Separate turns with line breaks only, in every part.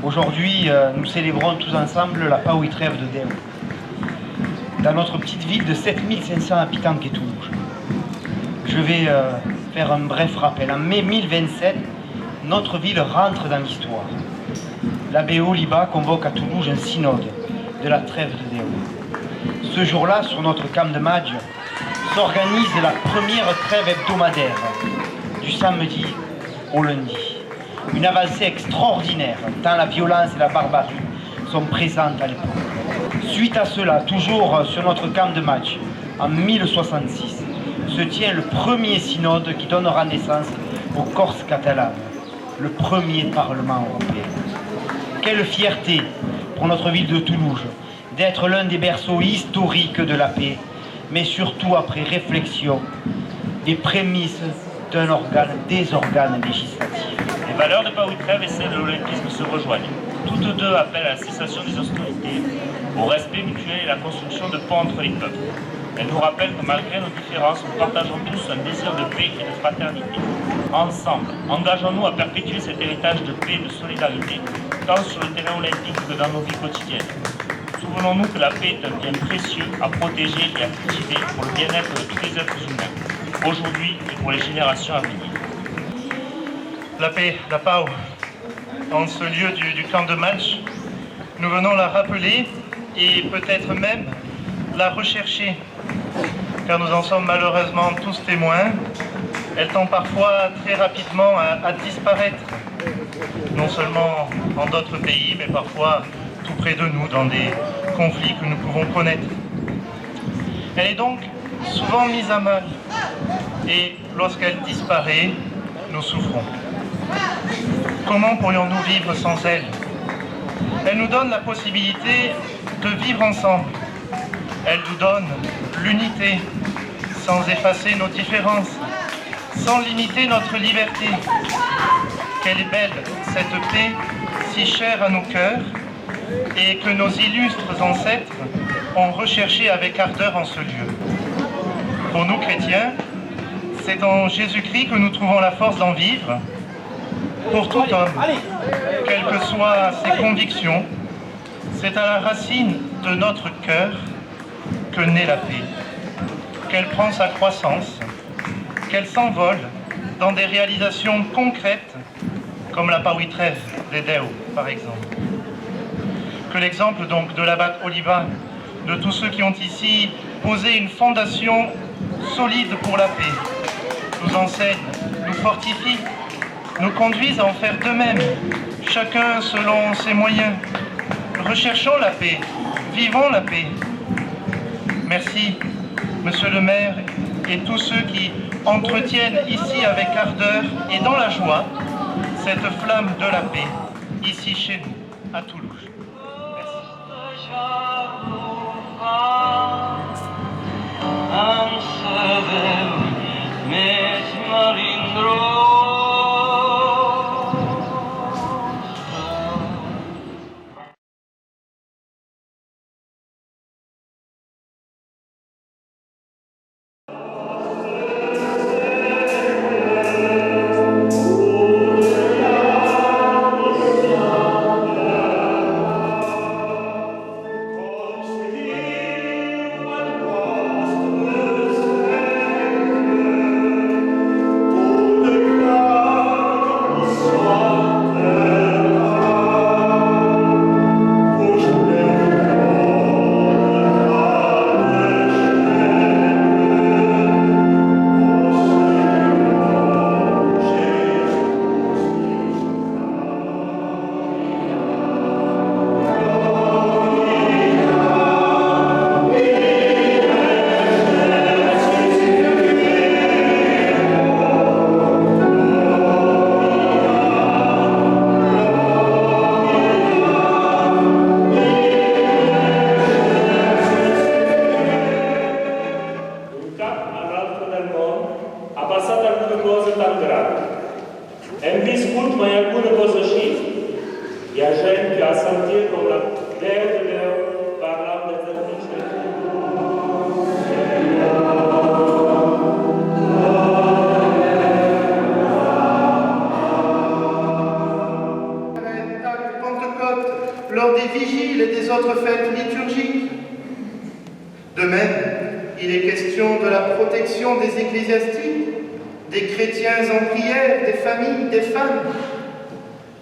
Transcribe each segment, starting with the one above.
Aujourd'hui, nous célébrons tous ensemble la Pau y Trève de Deo, dans notre petite ville de 7500 habitants qu'est Toulouse. Je vais faire un bref rappel. En mai 1027, notre ville rentre dans l'histoire. L'abbé Oliba convoque à Toulouse un synode de la Trève de Deo. Ce jour-là, sur notre camp de Madge, s'organise la première trêve hebdomadaire, du samedi au lundi. Une avancée extraordinaire, tant la violence et la barbarie sont présentes à l'époque. Suite à cela, toujours sur notre camp de Madge, en 1066, se tient le premier synode qui donnera naissance aux Corses catalanes, le premier parlement européen. Quelle fierté pour notre ville de Toulouse d'être l'un des berceaux historiques de la paix, mais surtout après réflexion des prémices des organes législatifs.
Les valeurs de Pau y Trève et celles de l'olympisme se rejoignent. Toutes deux appellent à la cessation des hostilités, au respect mutuel et à la construction de ponts entre les peuples. Elles nous rappellent que malgré nos différences, nous partageons tous un désir de paix et de fraternité. Ensemble, engageons-nous à perpétuer cet héritage de paix et de solidarité, tant sur le terrain olympique que dans nos vies quotidiennes. Souvenons-nous que la paix est un bien précieux à protéger et à cultiver pour le bien-être de tous les êtres humains, aujourd'hui et pour les générations à venir.
La paix, la Pau, en ce lieu du camp de Madge, nous venons la rappeler et peut-être même la rechercher, car nous en sommes malheureusement tous témoins. Elle tend parfois très rapidement à disparaître, non seulement en d'autres pays, mais parfois tout près de nous, dans des conflits que nous pouvons connaître. Elle est donc souvent mise à mal, et lorsqu'elle disparaît, nous souffrons. Comment pourrions-nous vivre sans elle? Elle nous donne la possibilité de vivre ensemble. Elle nous donne l'unité, sans effacer nos différences, sans limiter notre liberté. Quelle est belle cette paix si chère à nos cœurs et que nos illustres ancêtres ont recherchée avec ardeur en ce lieu. Pour nous chrétiens, c'est en Jésus-Christ que nous trouvons la force d'en vivre. Pour tout homme, quelles que soient ses convictions, c'est à la racine de notre cœur que naît la paix, qu'elle prend sa croissance, qu'elle s'envole dans des réalisations concrètes, comme la Pau y Trève de Deo, par exemple. Que l'exemple donc de l'abbé Oliba, de tous ceux qui ont ici posé une fondation solide pour la paix, nous enseigne, nous fortifie, nous conduisent à en faire de même, chacun selon ses moyens. Recherchons la paix, vivons la paix. Merci, Monsieur le maire, et tous ceux qui entretiennent ici avec ardeur et dans la joie cette flamme de la paix, ici chez nous, à Toulouse. Merci.
Hem viscut mai alguna cosa així. Hi ha gent que ha sentit com la veu de Déu parlant des del mig del
Ponte autres fêtes liturgiques. De même, il est question de la protection des ecclésiastiques, des chrétiens en prière, des familles, des femmes,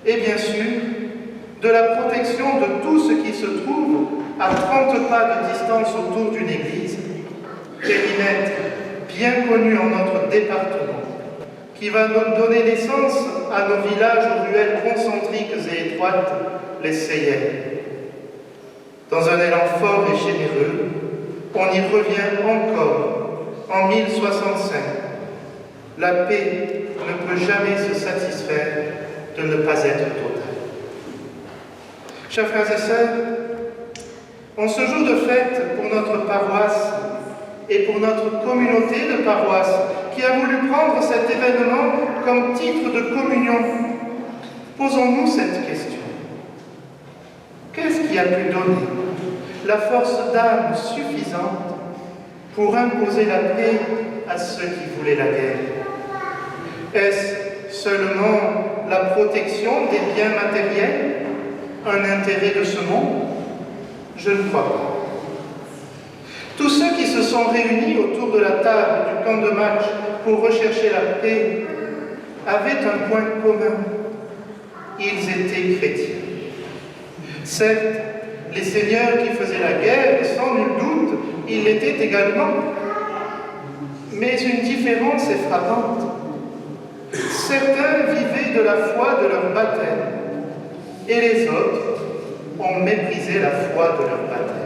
et bien sûr, de la protection de tout ce qui se trouve à 30 pas de distance autour d'une église, périmètre bien connu en notre département, qui va nous donner naissance à nos villages aux ruelles concentriques et étroites, les Seyères. Dans un élan fort et généreux, on y revient encore en 1065. La paix ne peut jamais se satisfaire de ne pas être totale. Chers frères et sœurs, en ce jour de fête pour notre paroisse et pour notre communauté de paroisse qui a voulu prendre cet événement comme titre de communion, posons-nous cette question. Qu'est-ce qui a pu donner la force d'âme suffisante pour imposer la paix à ceux qui voulaient la guerre? Est-ce seulement la protection des biens matériels, un intérêt de ce monde? Je ne crois pas. Tous ceux qui se sont réunis autour de la table du camp de match pour rechercher la paix avaient un point commun. Ils étaient chrétiens. Certes, les seigneurs qui faisaient la guerre, sans nul doute, ils l'étaient également. Mais une différence est frappante. Certains vivaient de la foi de leur baptême, et les autres ont méprisé la foi de leur baptême.